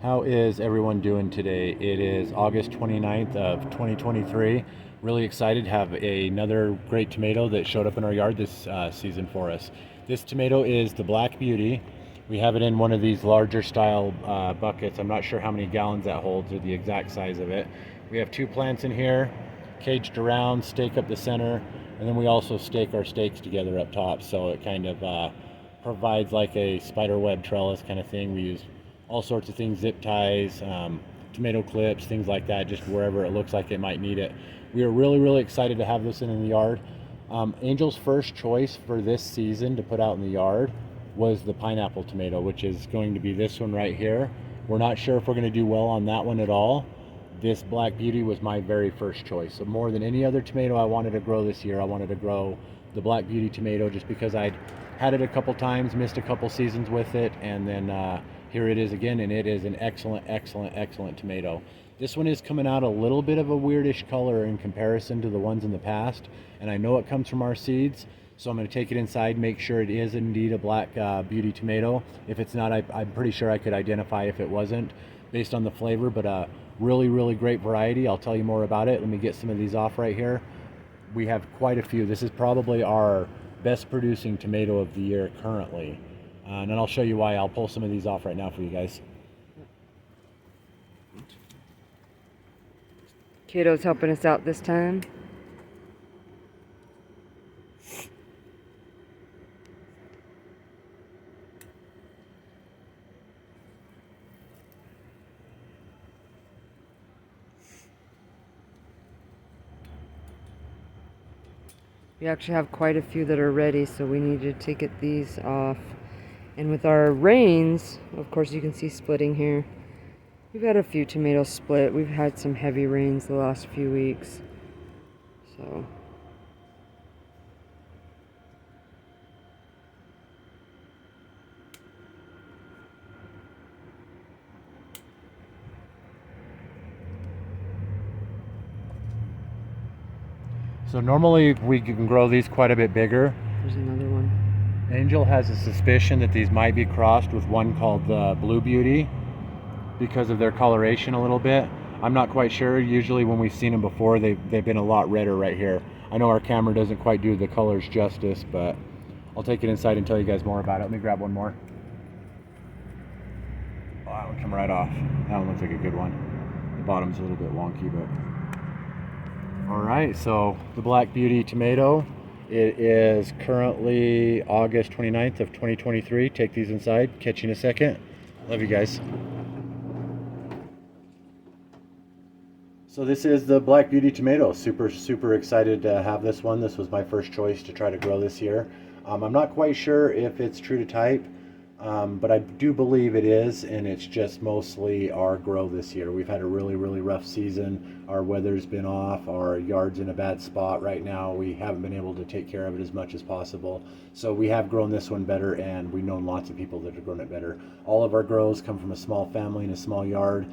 How is everyone doing today? It is August 29th of 2023. Really excited to have another great tomato that showed up in our yard this season for us. This tomato is the Black Beauty. We have it in one of these larger style buckets. I'm not sure how many gallons that holds or the exact size of it. We have two plants in here, caged around, stake up the center, and then we also stake our stakes together up top, so it kind of provides like a spider web trellis kind of thing. We use all sorts of things, zip ties, tomato clips, things like that, just wherever it looks like it might need it. We are really, really excited to have this in the yard. Angel's first choice for this season to put out in the yard was the pineapple tomato, which is going to be this one right here. We're not sure if we're going to do well on that one at all. This Black Beauty was my very first choice. So more than any other tomato I wanted to grow this year, I wanted to grow the Black Beauty tomato just because I'd had it a couple times, missed a couple seasons with it, and then here it is again, and it is an excellent, excellent, excellent tomato. This one is coming out a little bit of a weirdish color in comparison to the ones in the past, and I know it comes from our seeds, so I'm going to take it inside, make sure it is indeed a Black Beauty tomato. If it's not, I'm pretty sure I could identify if it wasn't based on the flavor, but really, really great variety. I'll tell you more about it. Let me get some of these off right here. We have quite a few. This is probably our best producing tomato of the year currently. And then I'll show you why. I'll pull some of these off right now for you guys. Kato's helping us out this time. We actually have quite a few that are ready, so we need to get these off. And with our rains, of course you can see splitting here. We've had a few tomatoes split. We've had some heavy rains the last few weeks. So So normally we can grow these quite a bit bigger. there's another one. Angel has a suspicion that these might be crossed with one called the Blue Beauty because of their coloration a little bit. I'm not quite sure. Usually when we've seen them before, they've been a lot redder right here. I know our camera doesn't quite do the colors justice, but I'll take it inside and tell you guys more about it. Let me grab one more. Oh, that one come right off. That one looks like a good one. The bottom's a little bit wonky, but all right. So the Black Beauty tomato. It is currently August 29th of 2023. Take these inside. Catch you in a second. Love you guys. So this is the Black Beauty tomato. Super, super excited to have this one. This was my first choice to try to grow this year. I'm not quite sure if it's true to type, but I do believe it is, and it's just mostly our grow this year. We've had a really, really rough season. Our weather's been off. Our yard's in a bad spot right now. We haven't been able to take care of it as much as possible. So we have grown this one better, and we've known lots of people that have grown it better. All of our grows come from a small family in a small yard.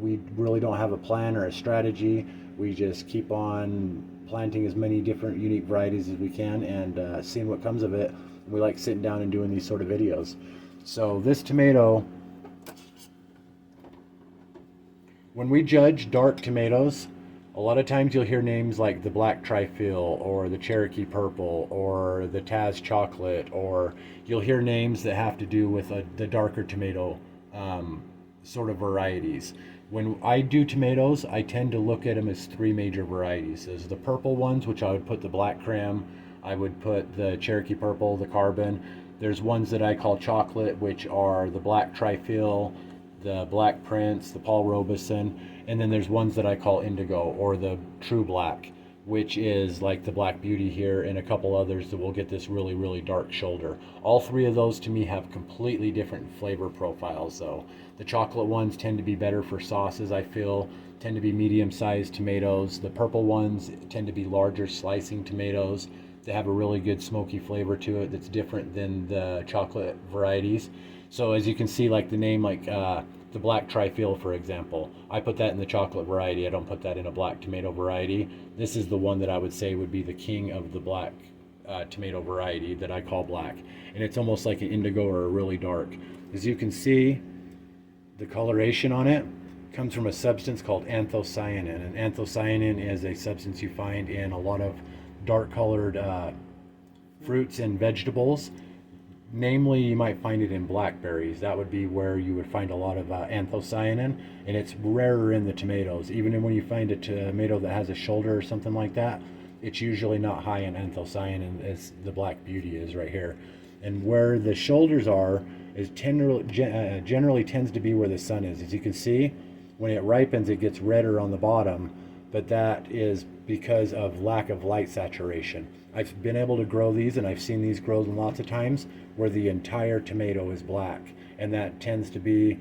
We really don't have a plan or a strategy. We just keep on planting as many different unique varieties as we can and seeing what comes of it. We like sitting down and doing these sort of videos. So this tomato, when we judge dark tomatoes, a lot of times you'll hear names like the Black Trifle or the Cherokee Purple or the Taz Chocolate, or you'll hear names that have to do with the darker tomato sort of varieties. When I do tomatoes, I tend to look at them as three major varieties. There's the purple ones, which I would put the Black Cram, I would put the Cherokee Purple, the Carbon. There's ones that I call chocolate, which are the Black Trifle, the Black Prince, the Paul Robeson, and then there's ones that I call Indigo or the True Black, which is like the Black Beauty here and a couple others that will get this really, really dark shoulder. All three of those to me have completely different flavor profiles though. The chocolate ones tend to be better for sauces, I feel, tend to be medium-sized tomatoes. The purple ones tend to be larger slicing tomatoes. They have a really good smoky flavor to it that's different than the chocolate varieties. So as you can see, like the name, like the Black Trifle, for example, I put that in the chocolate variety. I don't put that in a black tomato variety. This is the one that I would say would be the king of the black tomato variety that I call black. And it's almost like an indigo or a really dark. As you can see, the coloration on it comes from a substance called anthocyanin. And anthocyanin is a substance you find in a lot of dark colored fruits and vegetables. Namely, you might find it in blackberries. That would be where you would find a lot of anthocyanin, and it's rarer in the tomatoes. Even when you find a tomato that has a shoulder or something like that, it's usually not high in anthocyanin as the Black Beauty is right here. And where the shoulders are is generally tends to be where the sun is. As you can see, when it ripens, it gets redder on the bottom, but that is because of lack of light saturation. I've been able to grow these, and I've seen these grow lots of times where the entire tomato is black, and that tends to be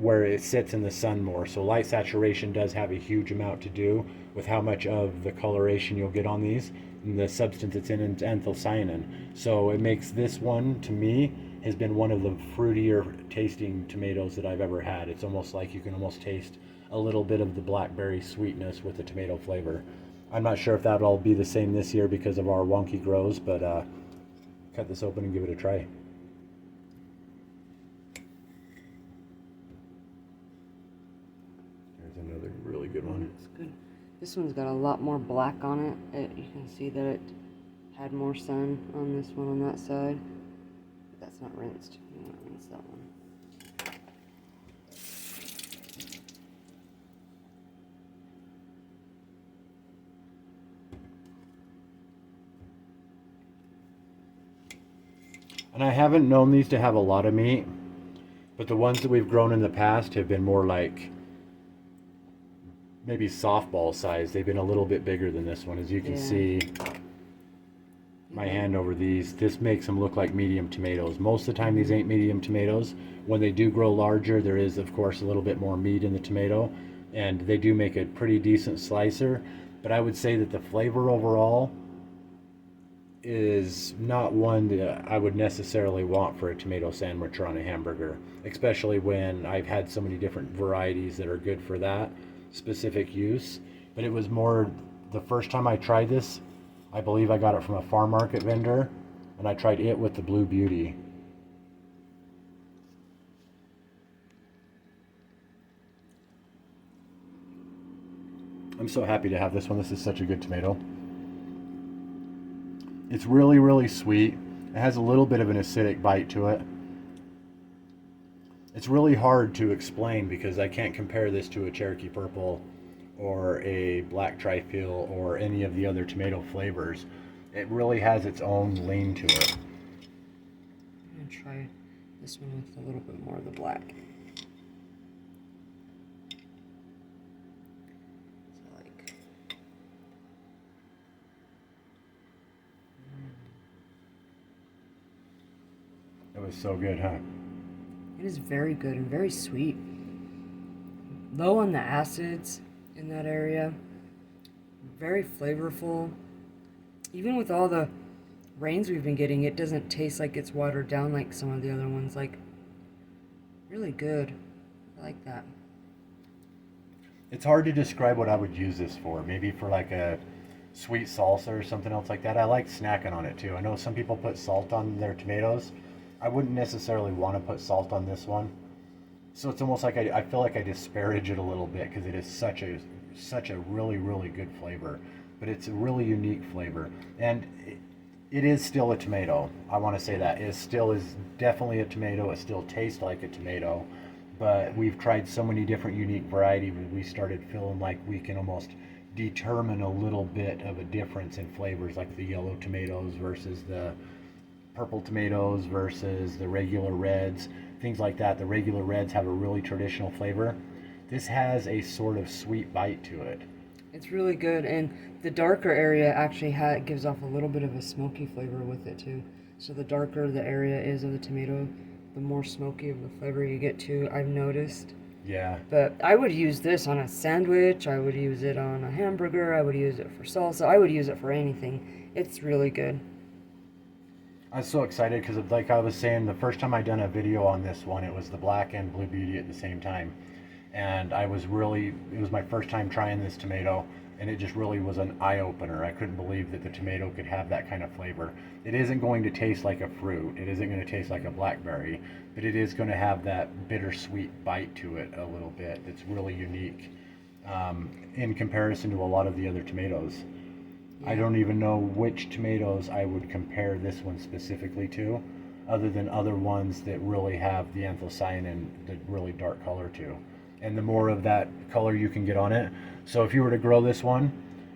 where it sits in the sun more. So light saturation does have a huge amount to do with how much of the coloration you'll get on these, and the substance it's in is anthocyanin. So it makes this one, to me, has been one of the fruitier tasting tomatoes that I've ever had. It's almost like you can almost taste a little bit of the blackberry sweetness with the tomato flavor. I'm not sure if that'll be the same this year because of our wonky grows, but cut this open and give it a try. There's another really good one. It's good. This one's got a lot more black on it. You can see that it had more sun on this one on that side. But that's not rinsed. You want to rinse that one. And I haven't known these to have a lot of meat, but the ones that we've grown in the past have been more like maybe softball size. They've been a little bit bigger than this one. As you can see, my hand over these, this makes them look like medium tomatoes. Most of the time these ain't medium tomatoes. When they do grow larger, there is of course a little bit more meat in the tomato, and they do make a pretty decent slicer. But I would say that the flavor overall is not one that I would necessarily want for a tomato sandwich or on a hamburger, especially when I've had so many different varieties that are good for that specific use. But it was more, the first time I tried this, I believe I got it from a farm market vendor, and I tried it with the Blue Beauty. I'm so happy to have this one. This is such a good tomato. It's really, really sweet. It has a little bit of an acidic bite to it. It's really hard to explain because I can't compare this to a Cherokee Purple or a Black Trifle or any of the other tomato flavors. It really has its own lean to it. I'm going to try this one with a little bit more of the black. It was so good, huh? It is very good and very sweet. Low on the acids in that area. Very flavorful. Even with all the rains we've been getting, it doesn't taste like it's watered down like some of the other ones. Like, really good. I like that. It's hard to describe what I would use this for. Maybe for like a sweet salsa or something else like that. I like snacking on it too. I know some people put salt on their tomatoes. I wouldn't necessarily want to put salt on this one. So it's almost like I feel like I disparage it a little bit because it is such a really, really good flavor. But it's a really unique flavor. And it is still a tomato. I want to say that. It still is definitely a tomato. It still tastes like a tomato. But we've tried so many different unique varieties, we started feeling like we can almost determine a little bit of a difference in flavors, like the yellow tomatoes versus the purple tomatoes versus the regular reds, things like that. The regular reds have a really traditional flavor. This has a sort of sweet bite to it. It's really good, and the darker area actually gives off a little bit of a smoky flavor with it too. So the darker the area is of the tomato, the more smoky of the flavor you get too, I've noticed. Yeah. But I would use this on a sandwich, I would use it on a hamburger, I would use it for salsa, I would use it for anything. It's really good. I was so excited because, like I was saying, the first time I done a video on this one, it was the Black and Blue Beauty at the same time. And it was my first time trying this tomato. and it just really was an eye-opener. I couldn't believe that the tomato could have that kind of flavor. It isn't going to taste like a fruit, it isn't going to taste like a blackberry, but it is going to have that bittersweet bite to it a little bit that's really unique in comparison to a lot of the other tomatoes. I don't even know which tomatoes I would compare this one specifically to, other than other ones that really have the anthocyanin, the really dark color too. And the more of that color you can get on it. So if you were to grow this one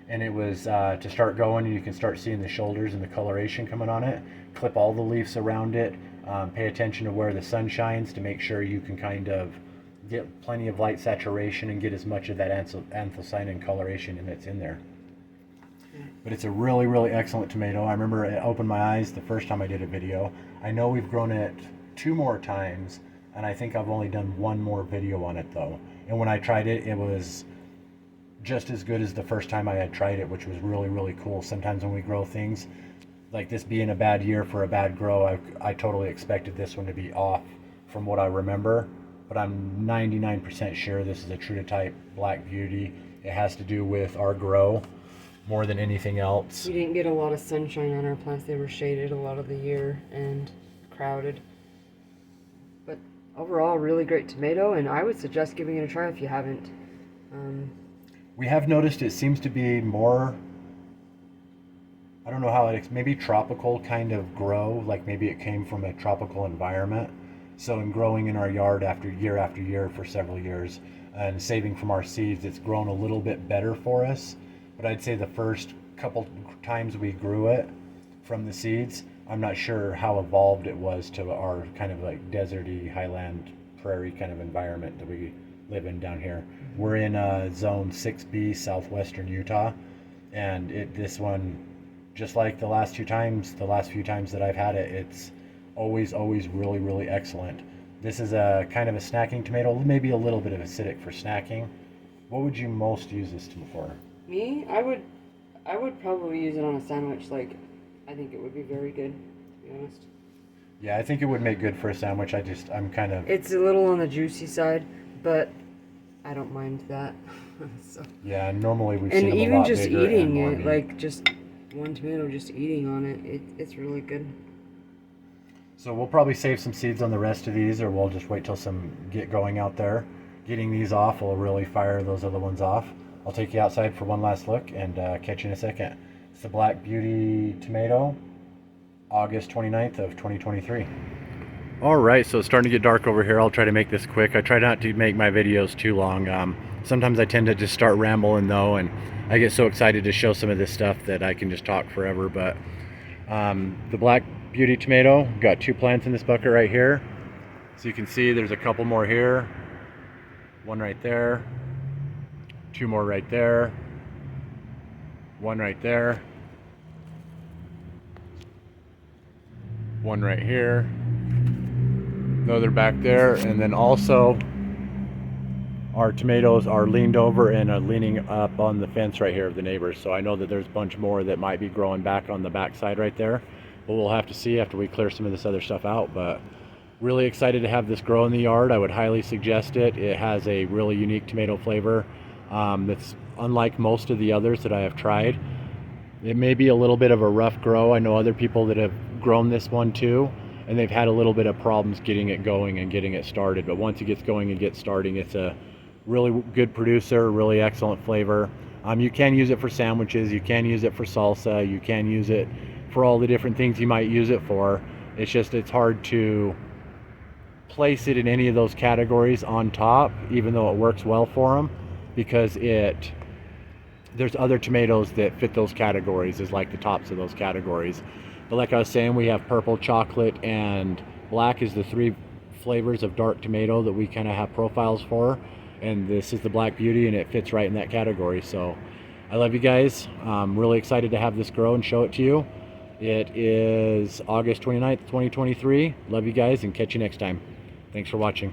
and it was to start going, and you can start seeing the shoulders and the coloration coming on it, clip all the leaves around it, pay attention to where the sun shines to make sure you can kind of get plenty of light saturation and get as much of that anthocyanin coloration that's in there. But it's a really, really excellent tomato. I remember it opened my eyes the first time I did a video. I know we've grown it 2 more times, and I think I've only done 1 more video on it though. And when I tried it, it was just as good as the first time I had tried it, which was really, really cool. Sometimes when we grow things, like this being a bad year for a bad grow, I totally expected this one to be off from what I remember. But I'm 99% sure this is a true to type Black Beauty. It has to do with our grow more than anything else. We didn't get a lot of sunshine on our plants. They were shaded a lot of the year and crowded. But overall, really great tomato, and I would suggest giving it a try if you haven't. We have noticed it seems to be more, I don't know how maybe tropical kind of grow, like maybe it came from a tropical environment. So in growing in our yard after year for several years and saving from our seeds, it's grown a little bit better for us. But I'd say the first couple times we grew it from the seeds, I'm not sure how evolved it was to our kind of like deserty, highland, prairie kind of environment that we live in down here. We're in zone 6B, southwestern Utah, and this one, just like the last few times that I've had it, it's always really, really excellent. This is a kind of a snacking tomato, maybe a little bit of acidic for snacking. What would you most use this for? Me, I would probably use it on a sandwich. Like, I think it would be very good, to be honest. Yeah, I think it would make good for a sandwich. I'm kind of... It's a little on the juicy side, but I don't mind that. So. Yeah, normally we've and seen them even a lot just bigger eating and more it, meat. like just one tomato, just eating on it, it's really good. So we'll probably save some seeds on the rest of these, or we'll just wait till some get going out there. Getting these off will really fire those other ones off. I'll take you outside for one last look and catch you in a second. It's the Black Beauty tomato, August 29th of 2023. All right, so it's starting to get dark over here. I'll try to make this quick. I try not to make my videos too long. Sometimes I tend to just start rambling though, and I get so excited to show some of this stuff that I can just talk forever. But the Black Beauty tomato, got 2 plants in this bucket right here. So you can see there's a couple more here. 1 right there. 2 more right there, 1 right there, 1 right here, another back there, and then also our tomatoes are leaned over and are leaning up on the fence right here of the neighbors. So I know that there's a bunch more that might be growing back on the back side right there, but we'll have to see after we clear some of this other stuff out. But really excited to have this grow in the yard. I would highly suggest it. It has a really unique tomato flavor. That's unlike most of the others that I have tried. It may be a little bit of a rough grow. I know other people that have grown this one too, and they've had a little bit of problems getting it going and getting it started. But once it gets going and gets starting, it's a really good producer, really excellent flavor. You can use it for sandwiches, you can use it for salsa, you can use it for all the different things you might use it for. It's hard to place it in any of those categories on top, even though it works well for them, because there's other tomatoes that fit those categories as like the tops of those categories. But like I was saying, we have purple, chocolate, and black is the 3 flavors of dark tomato that we kind of have profiles for, and this is the Black Beauty, and it fits right in that category. So I love you guys. I'm really excited to have this grow and show it to you. It is August 29th, 2023. Love you guys, and catch you next time. Thanks for watching.